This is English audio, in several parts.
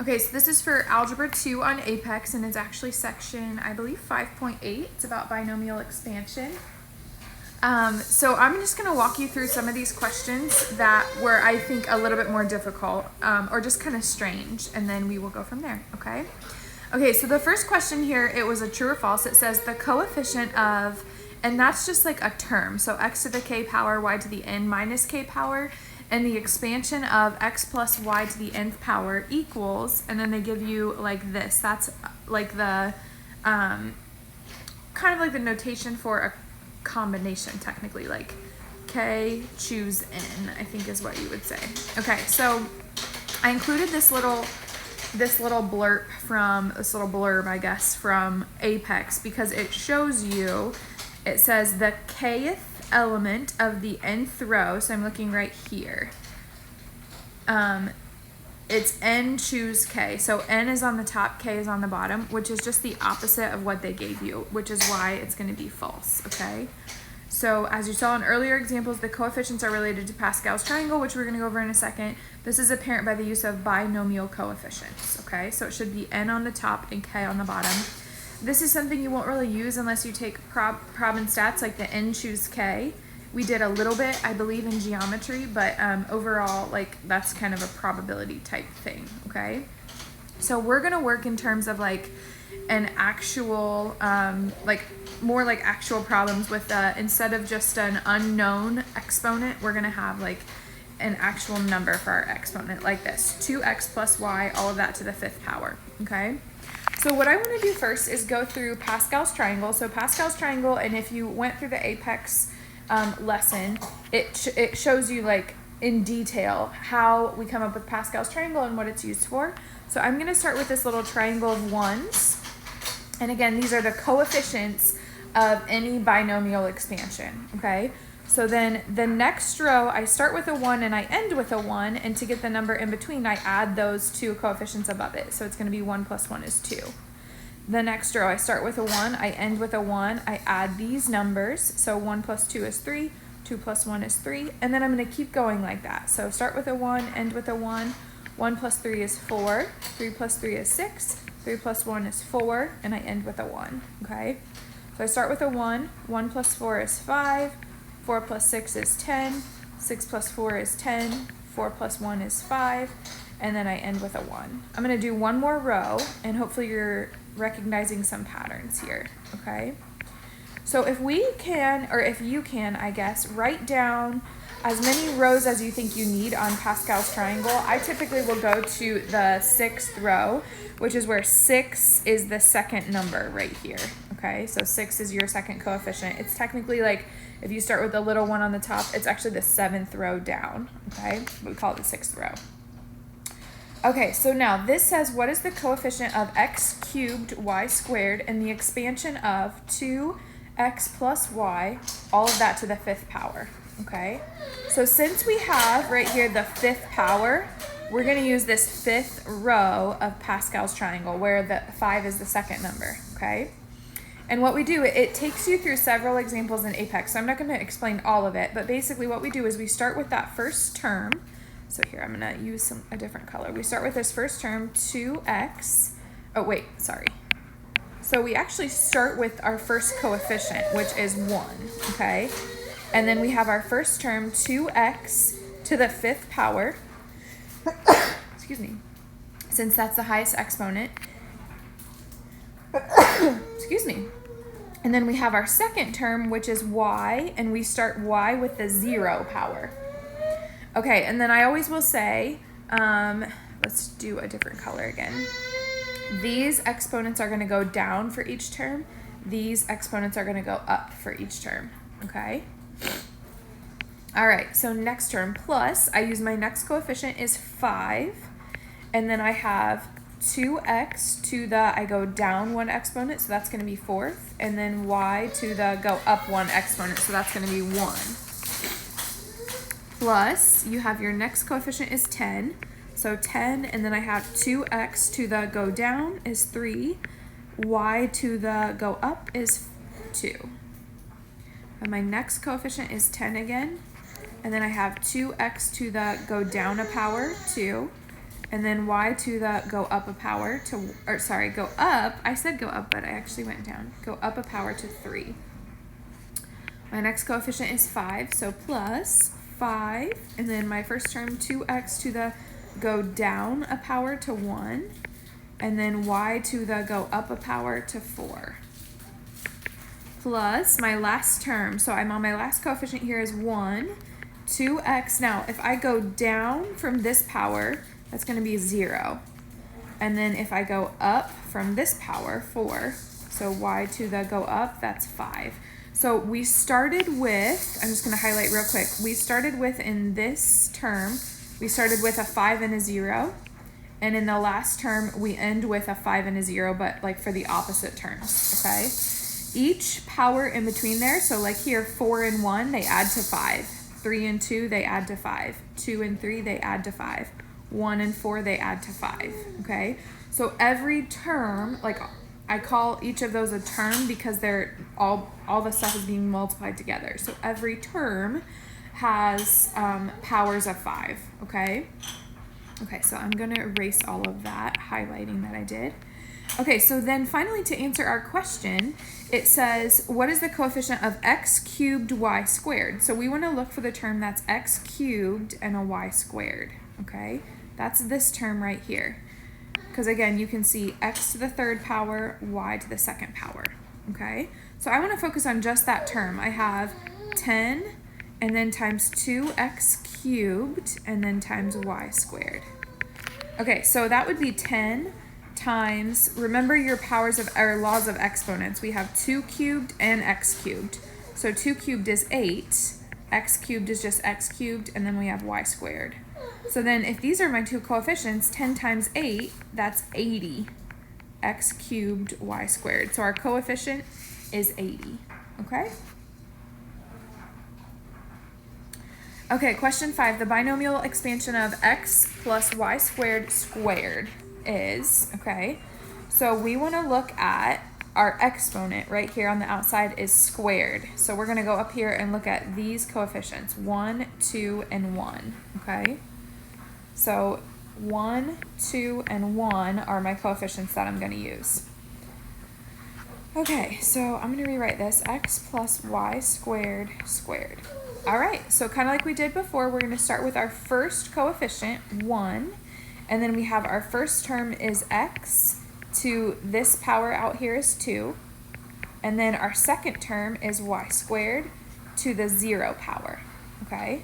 Okay, so this is for Algebra 2 on Apex, and it's actually section, I believe, 5.8. It's about binomial expansion. So I'm just going to walk you through some of these questions that were, I think, a little bit more difficult or just kind of strange, and then we will go from there, okay? Okay, so the first question here, it was a true or false. It says the coefficient of, and that's just like a term, so x to the k power, y to the n minus k power, and the expansion of x plus y to the nth power equals, and then they give you like this. That's like the, kind of like the notation for a combination, technically, like k choose n, I think is what you would say. Okay, so I included this little blurb, I guess, from Apex because it shows you, it says the kth element of the nth row, so I'm looking right here. It's n choose k, so n is on the top, k is on the bottom, which is just the opposite of what they gave you, which is why it's going to be false, okay? So as you saw in earlier examples, the coefficients are related to Pascal's triangle, which we're going to go over in a second. This is apparent by the use of binomial coefficients, okay? So it should be n on the top and k on the bottom. This is something you won't really use unless you take prob and stats, like the n choose k. We did a little bit, I believe, in geometry, but overall, like, that's kind of a probability type thing, okay? So we're going to work in terms of like an actual, more like actual problems with, instead of just an unknown exponent, we're going to have like an actual number for our exponent, like this, 2x plus y, all of that to the 5th power, okay? So what I want to do first is go through Pascal's triangle. So Pascal's triangle, and if you went through the Apex lesson, it shows you like in detail how we come up with Pascal's triangle and what it's used for. So I'm going to start with this little triangle of ones. And again, these are the coefficients of any binomial expansion, okay? So then the next row, I start with a 1 and I end with a 1, and to get the number in between, I add those two coefficients above it. So it's going to be 1 plus 1 is 2. The next row, I start with a 1, I end with a 1, I add these numbers. So 1 plus 2 is 3, 2 plus 1 is 3, and then I'm going to keep going like that. So start with a 1, end with a 1, 1 plus 3 is 4, 3 plus 3 is 6, 3 plus 1 is 4, and I end with a 1, okay? So I start with a 1, 1 plus 4 is 5, 4 plus 6 is 10, 6 plus 4 is 10, 4 plus 1 is 5, and then I end with a 1. I'm going to do one more row, and hopefully you're recognizing some patterns here, okay? So if we can, or if you can, I guess, write down as many rows as you think you need on Pascal's triangle. I typically will go to the 6th row, which is where 6 is the second number right here, okay? So 6 is your second coefficient. It's technically like, if you start with the little one on the top, it's actually the 7th row down, okay? We call it the 6th row. Okay, so now this says, what is the coefficient of x cubed y squared and the expansion of 2x plus y, all of that to the 5th power, okay? So since we have right here the 5th power, we're going to use this 5th row of Pascal's triangle where the 5 is the second number, okay? And what we do, it takes you through several examples in Apex, so I'm not going to explain all of it, but basically what we do is we start with that first term. So here, I'm going to use a different color. We start with this first term, 2x. Oh, wait, sorry. So we actually start with our first coefficient, which is 1, okay? And then we have our first term, 2x to the 5th power. Excuse me. Since that's the highest exponent. Excuse me. And then we have our second term, which is y, and we start y with the 0 power. Okay, and then I always will say, let's do a different color again. These exponents are going to go down for each term. These exponents are going to go up for each term, okay? All right, so next term, plus, I use my next coefficient is 5, and then I have 2x to the, I go down one exponent, so that's going to be 4th, and then y to the go up one exponent, so that's going to be 1. Plus, you have your next coefficient is 10, so 10, and then I have 2x to the go down is 3, y to the go up is 2. And my next coefficient is 10 again, and then I have 2x to the go down a power, 2, and then y to the go up a power to, or sorry, go up, I said go up, but I actually went down, go up a power to 3. My next coefficient is 5, so plus 5, and then my first term 2x to the go down a power to 1, and then y to the go up a power to 4. Plus my last term, so I'm on my last coefficient here is 1, 2x. Now if I go down from this power, that's going to be 0. And then if I go up from this power, 4, so y to the go up, that's 5. So we started with, I'm just going to highlight real quick, we started with in this term, we started with a 5 and a 0. And in the last term, we end with a 5 and a 0, but like for the opposite terms, okay? Each power in between there, so like here, 4 and 1, they add to 5. 3 and 2, they add to 5. 2 and 3, they add to 5. 1 and 4, they add to 5, okay? So every term, like I call each of those a term because they're all the stuff is being multiplied together. So every term has powers of 5, okay? Okay, so I'm gonna erase all of that, highlighting that I did. Okay, so then finally to answer our question, it says, what is the coefficient of x cubed y squared? So we wanna look for the term that's x cubed and a y squared, okay? That's this term right here. Because again, you can see x to the third power, y to the second power, okay? So I wanna focus on just that term. I have 10 and then times 2x cubed and then times y squared. Okay, so that would be 10 times, remember your powers of, or laws of exponents. We have 2 cubed and x cubed. So 2 cubed is 8, x cubed is just x cubed, and then we have y squared. So then if these are my two coefficients, 10 times 8, that's 80, x cubed y squared. So our coefficient is 80, okay? Okay, question 5, the binomial expansion of x plus y squared squared is, okay, so we want to look at our exponent right here on the outside is squared. So we're going to go up here and look at these coefficients, 1, 2, and 1, okay? So 1, 2, and 1 are my coefficients that I'm going to use. Okay, so I'm going to rewrite this, x plus y squared squared. All right, so kind of like we did before, we're going to start with our first coefficient, 1, and then we have our first term is x to this power out here is 2, and then our second term is y squared to the 0 power, okay?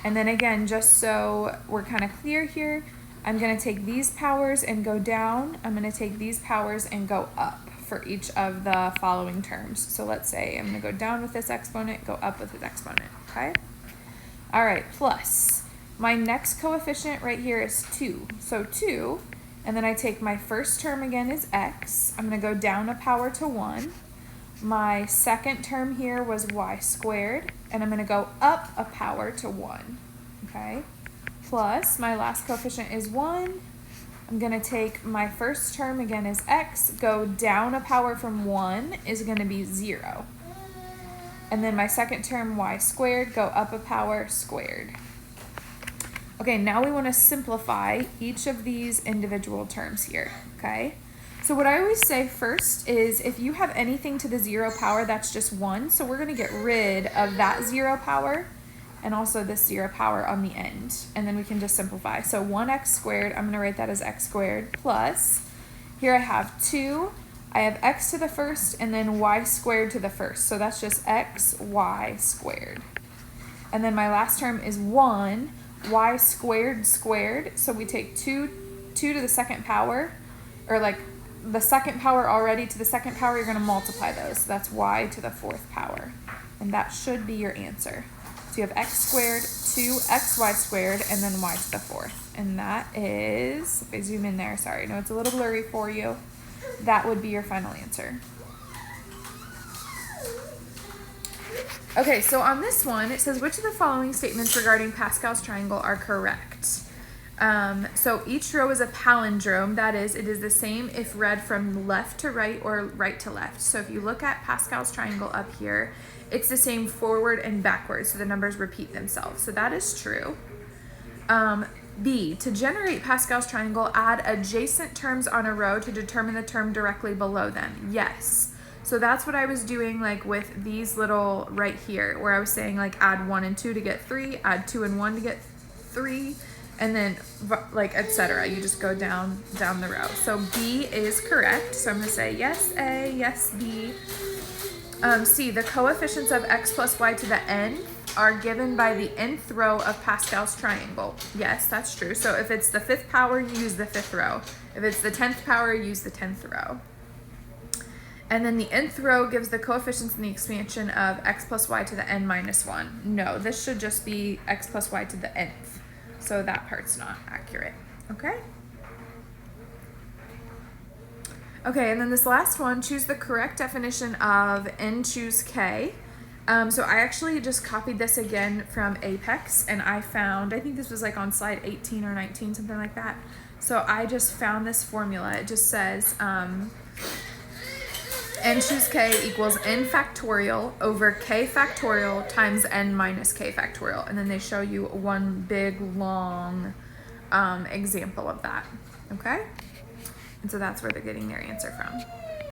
And then again, just so we're kind of clear here, I'm going to take these powers and go down. I'm going to take these powers and go up for each of the following terms. So let's say I'm going to go down with this exponent, go up with this exponent, okay? All right, plus my next coefficient right here is 2. So 2, and then I take my first term again is x. I'm going to go down a power to 1. My second term here was y squared, and I'm going to go up a power to 1, okay? Plus my last coefficient is 1. I'm going to take my first term again is x, go down a power from 1 is going to be 0. And then my second term, y squared, go up a power squared. Okay, now we want to simplify each of these individual terms here, okay? So what I always say first is if you have anything to the 0 power, that's just 1. So we're going to get rid of that 0 power and also this 0 power on the end. And then we can just simplify. So 1x squared, I'm going to write that as x squared, plus, here I have 2. I have x to the first and then y squared to the first. So that's just x, y squared. And then my last term is 1, y squared squared. So we take 2 to the second power, or like the second power already to the second power, you're going to multiply those. So that's y to the 4th power. And that should be your answer. So you have x squared, 2xy squared, and then y to the 4th. And that is, if I zoom in there, sorry, I know it's a little blurry for you. That would be your final answer. Okay, so on this one, it says, which of the following statements regarding Pascal's triangle are correct? So each row is a palindrome. That is, it is the same if read from left to right or right to left. So if you look at Pascal's triangle up here, it's the same forward and backwards. So the numbers repeat themselves. So that is true. B, to generate Pascal's triangle, add adjacent terms on a row to determine the term directly below them. Yes. So that's what I was doing like with these little right here, where I was saying like add 1 and 2 to get 3, add 2 and 1 to get 3, and then like etc. You just go down the row. So B is correct. So I'm going to say yes A, yes B. C, the coefficients of x plus y to the n are given by the nth row of Pascal's triangle. Yes, that's true. So if it's the 5th power, you use the 5th row. If it's the 10th power, you use the 10th row. And then the nth row gives the coefficients in the expansion of x plus y to the n minus 1. No, this should just be x plus y to the nth. So that part's not accurate. Okay? Okay, and then this last one, choose the correct definition of n choose k. So I actually just copied this again from Apex, and I found, I think this was like on slide 18 or 19, something like that. So I just found this formula. It just says n choose k equals n factorial over k factorial times n minus k factorial. And then they show you one big, long example of that. Okay? And so that's where they're getting their answer from.